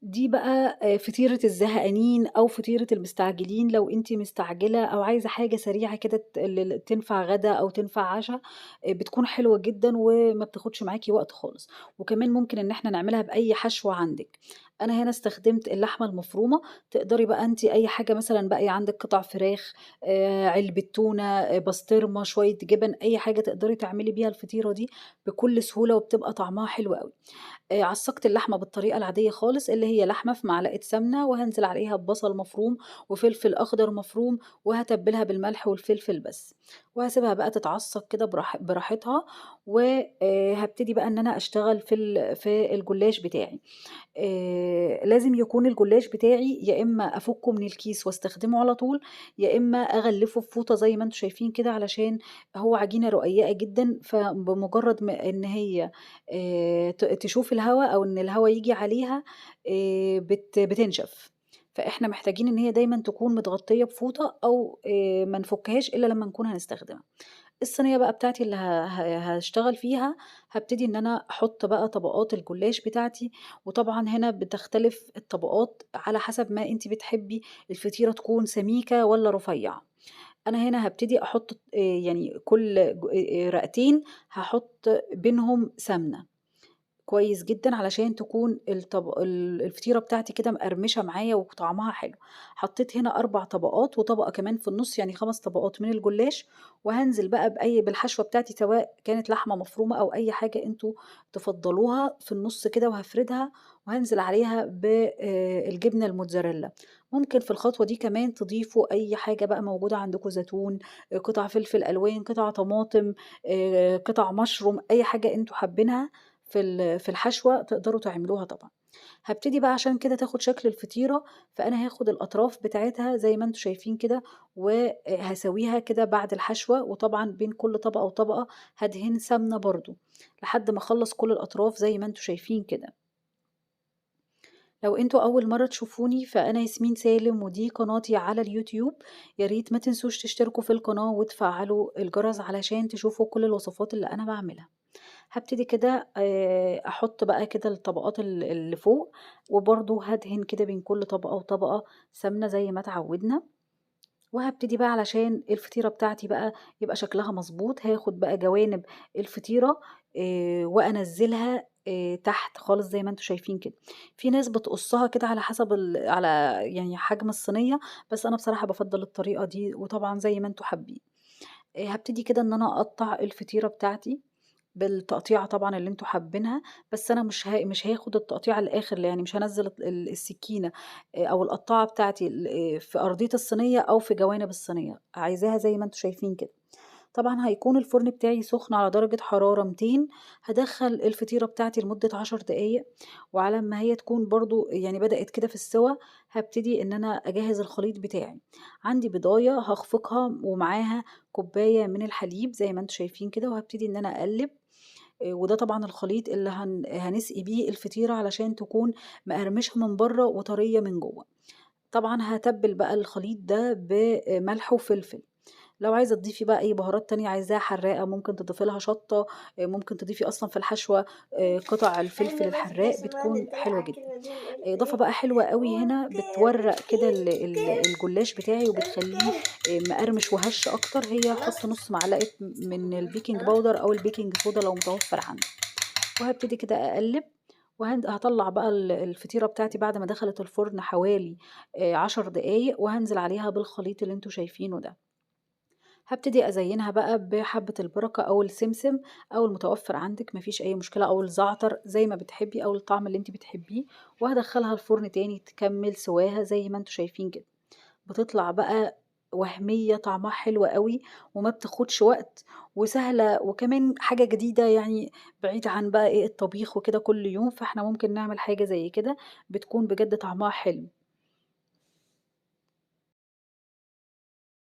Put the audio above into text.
دي بقى فطيرة الزهقانين أو فطيرة المستعجلين، لو أنتِ مستعجلة أو عايزة حاجة سريعة كده تنفع غدا أو تنفع عشا، بتكون حلوة جدًا وما بتاخدش معاكِ وقت خالص، وكمان ممكن إن إحنا نعملها بأي حشوة عندِك. أنا هنا استخدمت اللحمة المفرومة، تقدري بقى أنتِ أي حاجة مثلًا باقية عندِك قطع فراخ، علبة تونة، بسطرمة، شوية جبن، أي حاجة تقدري تعملي بيها الفطيرة دي بكل سهولة وبتبقى طعمها حلو أوي. عصّقت اللحمة بالطريقة العادية خالص، اللي هي لحمة في معلقة سمنة، وهانزل عليها ببصل مفروم وفلفل أخضر مفروم، وهاتبّلها بالملح والفلفل بس، وهاسيبها بقى تتعصّق كده براحتها، هابتدي بقى إن أنا أشتغل في الجلاش بتاعي. لازم يكون الجلاش بتاعي يا إمّا أفُكُّه من الكيس واستخدمه على طول، يا إمّا أغلّفه في فوطة زي ما أنتم شايفين كده علشان هو عجينة رقيّقة جدًا، فبمجرّد ما إن هي تشوف الهوا أو إن الهوا ييجي عليها بتنشف، فإحنا محتاجين إن هي دايمًا تكون متغطية بفوطة أو ما نفُكّهاش إلا لمّا نكون هنستخدمها. الصينية بقى بتاعتي اللي ه ه هاشتغل فيها، هابتدي إن أنا أحُط بقى طبقات الجلاش بتاعتي، وطبعًا هنا بتختلف الطبقات على حسب ما أنتِ بتحبي الفطيرة تكون سميكة والّا رفيّعة. أنا هنا هابتدي أحُط يعني كل رقتين هاحُط بينهم سمنة. كويس جدًا علشان تكون الفطيرة بتاعتي كده مقرمشة معايا وطعمها حلو. حطيت هنا 4 طبقات وطبقة كمان في النُص، يعني 5 طبقات من الجلاش، وهانزل بقى بالحشوة بتاعتي سواء كانت لحمة مفرومة أو أي حاجة أنتم تفضّلوها في النُص كده وهافردها، وهانزل عليها الجبنة الموتزاريلا. ممكن في الخطوة دي كمان تضيفوا أي حاجة بقى موجودة عندكم، زيتون، قطع فلفل ألوان، قطع طماطم، قطع مشروم، أي حاجة أنتم حابينها في الحشوة تقدروا تعملوها طبعًا. هابتدي بقى عشان كده تاخد شكل الفطيرة، فأنا هاخد الأطراف بتاعتها زي ما أنتم شايفين كده، وهاساويها كده بعد الحشوة، وطبعًا بين كل طبقة وطبقة هادهن سمنة برضه، لحد ما أخلّص كل الأطراف زي ما أنتم شايفين كده. لو أنتم أول مرّة تشوفوني فأنا ياسمين سالم ودي قناتي على اليوتيوب، يا ريت ما تنسوش تشتركوا في القناة وتفعّلوا الجرس علشان تشوفوا كل الوصفات اللي أنا باعملها. هابتدي كده أحُط بقى كده الطبقات اللي فوق، وبرضه هادهن كده بين كل طبقة وطبقة سمنة زي ما اتعودنا، وهابتدي بقى علشان الفطيرة بتاعتي بقى يبقى شكلها مضبوط، هاخد بقى جوانب الفطيرة وأنزّلها تحت خالص زي ما أنتم شايفين كده. في ناس بتقصّها كده على حسب على يعني حجم الصينية، بس أنا بصراحة بافضّل الطريقة دي، وطبعًا زي ما أنتم حابين. هابتدي كده إن أنا أقطّع الفطيرة بتاعتي بالتقطيعة طبعًا اللي أنتم حابينها، بس أنا مش هاخد التقطيعة للآخر، يعني مش هانزّل السكينة أو القطّاعة بتاعتي في أرضية الصينية أو في جوانب الصينية، عايزاها زي ما أنتم شايفين كده. طبعًا هيكون الفرن بتاعي سُخن على درجة حرارة 200، هادخّل الفطيرة بتاعتي لمدة 10 دقايق، وعلى أمّا هي تكون برضه يعني بدأت كده في السِوَى، هابتدي إن أنا أجهّز الخليط بتاعي. عندي بيضاية هاخفقها ومعاها كوباية من الحليب زي ما أنتم شايفين كده، وهابتدي إن أنا أقلّب، وده طبعًا الخليط اللي هنسقي بيه الفطيرة علشان تكون مقرمشة من برّه وطرية من جوّه. طبعًا هاتبِّل بقى الخليط ده بملح وفلفل. لو عايزة تضيفي بقى أي بهارات تانية عايزاها حراقة ممكن تضيفي لها شطة، ممكن تضيفي أصلًا في الحشوة قطع الفلفل أنا بس الحراق اسمها بتكون حلوة بتدلع جدًا. كده دول إضافة بقى حلوة أوي هنا بتورّق كده اوكي الجلاش بتاعي وبتخلّيه اوكي مقرمش وهش أكتر، هي أحط خلاص نُص معلقة من الbaking اه powder أو الbaking soda لو متوفر عندِك، وهابتدي كده أقلّب هاطلّع بقى الفطيرة بتاعتي بعد ما دخلت الفرن حوالي 10 دقايق، وهانزل عليها بالخليط اللي أنتم شايفينه ده. هابتدي أزيّنها بقى بحبّة البركة أو السمسم أو المتوفّر عندِك ما فيش أي مشكلة أو الزعتر زي ما بتحبّي أو الطعم اللي أنتِ بتحبّيه، وهادخّلها الفرن تاني تكمّل سواها زي ما أنتم شايفين كده. بتطلع بقى وهمية طعمها حلو أوي وما بتاخدش وقت وسهلة، وكمان حاجة جديدة يعني بعيد عن بقى إيه الطبيخ وكده كل يوم، فإحنا ممكن نعمل حاجة زي كده بتكون بجد طعمها حلو.